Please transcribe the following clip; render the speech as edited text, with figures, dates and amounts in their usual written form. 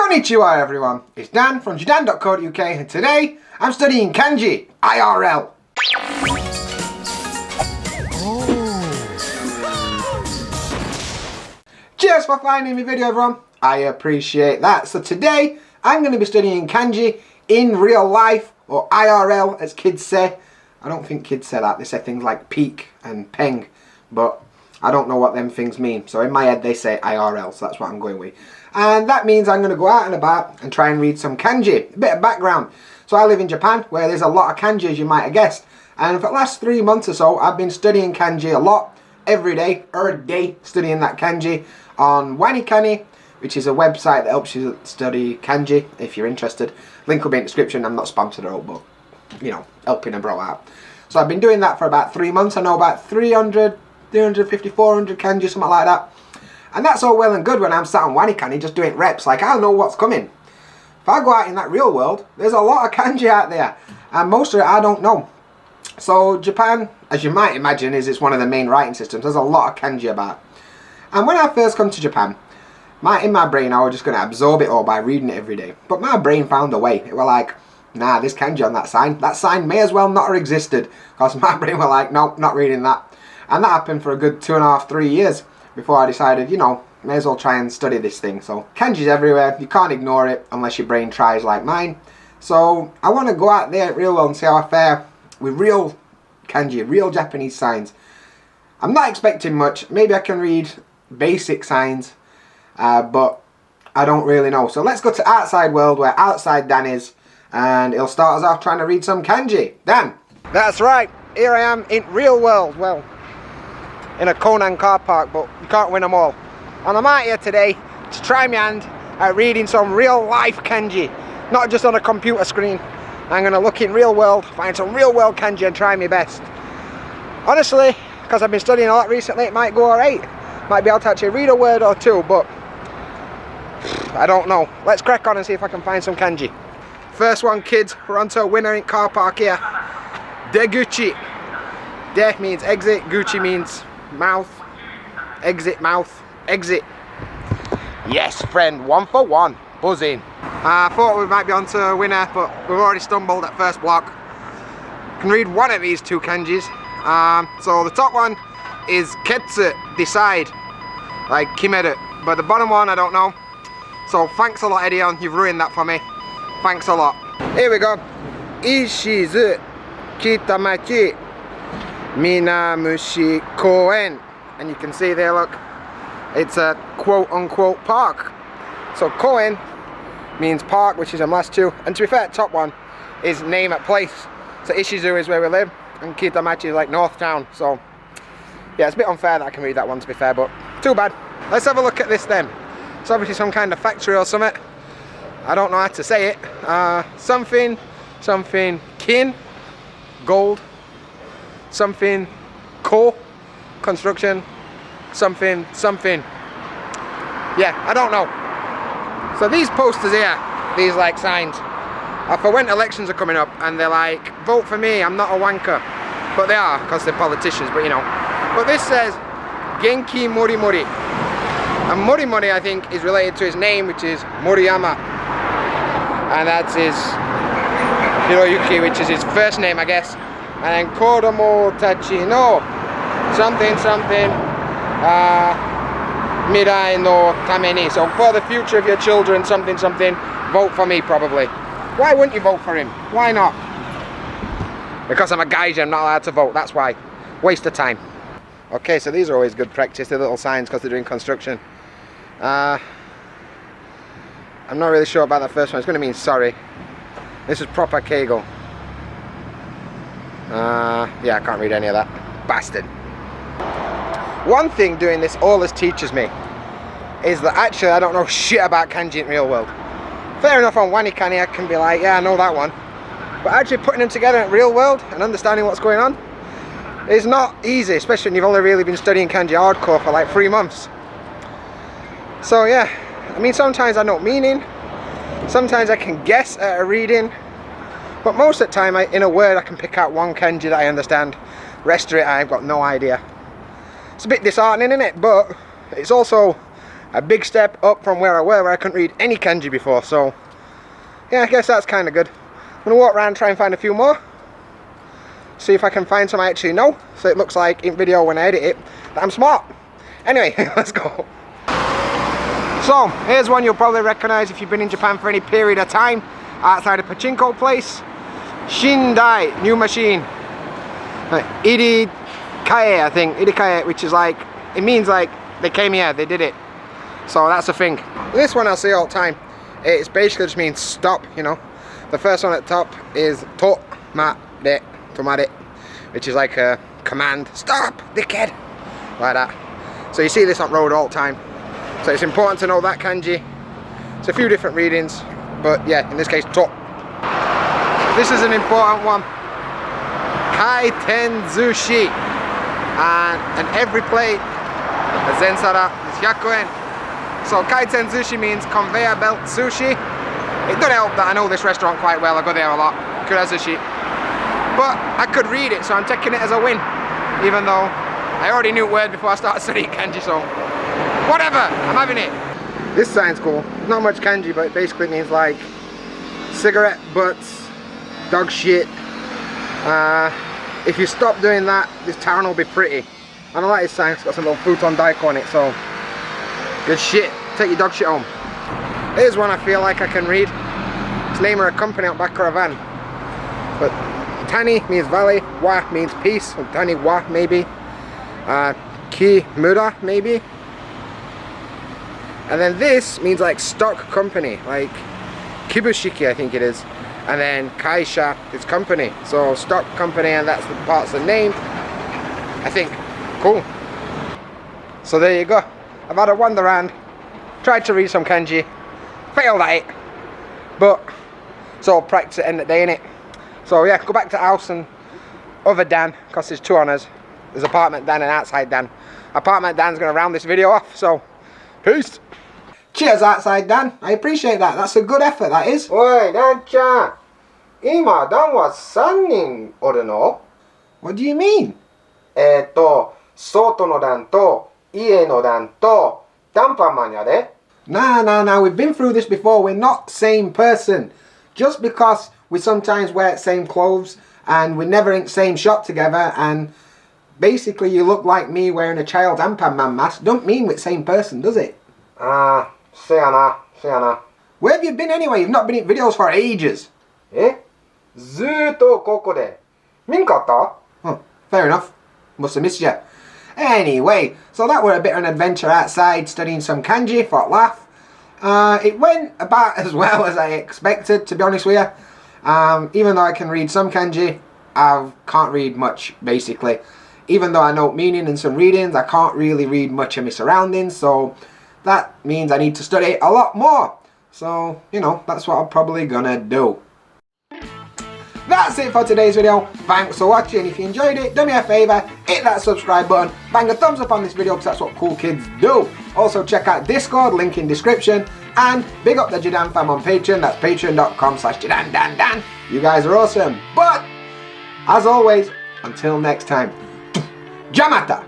Konnichiwa everyone, it's Dan from JaDan.co.uk and today I'm studying Kanji, IRL. Cheers for finding my video everyone, I appreciate that. So today I'm going to be studying Kanji in real life, or IRL as kids say. I don't think kids say that, they say things like peek and peng, but I don't know what them things mean. So in my head they say IRL, so that's what I'm going with. And that means I'm going to go out and about and try and read some kanji. A bit of background. So I live in Japan, where there's a lot of kanji, as you might have guessed. And for the last 3 months or so, I've been studying kanji a lot. Every day, or a day, studying that kanji on Wanikani, which is a website that helps you study kanji, if you're interested. Link will be in the description. I'm not sponsored at all, but, you know, helping a bro out. So I've been doing that for about 3 months. I know about 300, 350, 400 kanji, something like that. And that's all well and good when I'm sat on Wanikani just doing reps, like I'll know what's coming. If I go out in that real world, there's a lot of kanji out there, and most of it I don't know. So Japan, as you might imagine, it's one of the main writing systems. There's a lot of kanji about. And when I first come to Japan, in my brain I was just going to absorb it all by reading it every day. But my brain found a way. It was like, nah, there's kanji on that sign may as well not have existed. Because my brain was like, nope, not reading that. And that happened for a good 2.5, 3 years. Before I decided, you know, may as well try and study this thing. So kanji's everywhere, you can't ignore it unless your brain tries like mine. So I want to go out there at real world and see how I fare with real kanji, real Japanese signs. I'm not expecting much. Maybe I can read basic signs, but I don't really know. So let's go to outside world, where outside Dan is, and he'll start us off trying to read some kanji. Dan. That's right, here I am in real world. Well, in a Conan car park, but you can't win them all. And I'm out here today to try my hand at reading some real life kanji, not just on a computer screen. I'm going to look in real world, find some real world kanji and try my best. Honestly, because I've been studying a lot recently, it might go alright. Might be able to actually read a word or two, but I don't know. Let's crack on and see if I can find some kanji. First one, kids, we're onto a winner in car park here. Deguchi. De means exit, Gucci means mouth, exit, yes friend, 1 for 1, buzzing. I thought we might be on to a winner, but we've already stumbled at first block. Can read one of these two kanjis. So the top one is ketsu, decide, like kimeru, but the bottom one I don't know. So thanks a lot, Edion, you've ruined that for me. Thanks a lot. Here we go. Ishizu kitamachi Minamushi Koen, and you can see there, look, it's a quote-unquote park. So Koen means park, which is a last two, and to be fair, top one is name at place. So Ishizu is where we live, and Kitamachi is like North Town. So yeah, it's a bit unfair that I can read that one, to be fair, but too bad. Let's have a look at this then. It's obviously some kind of factory or something. I don't know how to say it. Something kin, gold, something construction, something. Yeah, I don't know. So these posters here, these like signs, are for when elections are coming up and they're like, vote for me, I'm not a wanker. But they are, because they're politicians, but you know. But this says Genki Morimori. And Morimori, I think, is related to his name, which is Moriyama. And that's his Hiroyuki, which is his first name, I guess. And then Kodomo Tachi no something Mirai no Tameni. So for the future of your children, something, vote for me probably. Why wouldn't you vote for him? Why not? Because I'm a gaijin, I'm not allowed to vote, that's why. Waste of time. Okay, so these are always good practice, the little signs, because they're doing construction. I'm not really sure about that first one. It's going to mean sorry. This is proper Kegel. Yeah, I can't read any of that. Bastard. One thing doing this all this teaches me is that actually I don't know shit about kanji in real world. Fair enough, on Wanikani I can be like, yeah, I know that one. But actually putting them together in real world and understanding what's going on is not easy, especially when you've only really been studying kanji hardcore for like 3 months. So yeah, I mean, sometimes I know meaning, sometimes I can guess at a reading, but most of the time in a word I can pick out one kanji that I understand. Rest of it I've got no idea. It's a bit disheartening, isn't it? But it's also a big step up from where I were, where I couldn't read any kanji before. So yeah, I guess that's kind of good. I'm gonna walk around and try and find a few more, see if I can find some I actually know, so it looks like in video when I edit it that I'm smart. Anyway, let's go. So here's one you'll probably recognize if you've been in Japan for any period of time, outside a pachinko place. Shindai, new machine. Irikae, I think. Irikae, which is like, it means like they came here, they did it. So that's the thing. This one I see all the time. It's basically just means stop, you know. The first one at the top is tomare, tomare, which is like a command. Stop, dickhead. Like that. So you see this on road all the time. So it's important to know that kanji. It's a few different readings, but yeah, in this case, to. This is an important one. Kaiten sushi. And every plate, the zensara is 100 yen. So kaiten sushi means conveyor belt sushi. It doesn't help that I know this restaurant quite well. I go there a lot. Kura sushi. But I could read it, so I'm taking it as a win. Even though I already knew word before I started studying kanji, so whatever, I'm having it. This sign's cool. Not much kanji, but it basically means like cigarette butts, dog shit. If you stop doing that, this town will be pretty. And I like this sign, it's got some little futon daiko on it, so good shit. Take your dog shit home. Here's one I feel like I can read. It's the name of a company out back of a van. But Tani means valley, wa means peace, or Tani wa maybe. Kimura maybe. And then this means like stock company, like Kibushiki I think it is. And then Kaisha is company. So stock company, and that's the parts of the name. I think. Cool. So there you go. I've had a wander around, tried to read some kanji, failed at it. But it's all practice at the end of the day, innit? So yeah, go back to house and other Dan, because there's two on us. There's apartment Dan and outside Dan. Apartment Dan's gonna round this video off, so peace. Cheers outside Dan, I appreciate that. That's a good effort, that is. Oi, Dan-chan. Ima, Dan wa 3 人おるの? What do you mean? 外のDanと家のDanとダンパンマンやで. Nah, we've been through this before. We're not same person. Just because we sometimes wear the same clothes and we're never in the same shop together and basically you look like me wearing a child Ant-Man mask, don't mean we're the same person, does it? Where have you been anyway? You've not been in videos for ages. Oh, fair enough. Must have missed you. Anyway, so that were a bit of an adventure outside studying some kanji for a laugh. It went about as well as I expected, to be honest with you. Even though I can read some kanji, I can't read much, basically. Even though I know meaning and some readings, I can't really read much of my surroundings, so that means I need to study a lot more. So, you know, that's what I'm probably gonna do. That's it for today's video. Thanks for watching. If you enjoyed it, do me a favour, hit that subscribe button, bang a thumbs up on this video because that's what cool kids do. Also check out Discord, link in description, and big up the JaDan fam on Patreon. That's patreon.com/JaDan. You guys are awesome. But as always, until next time, Jamata!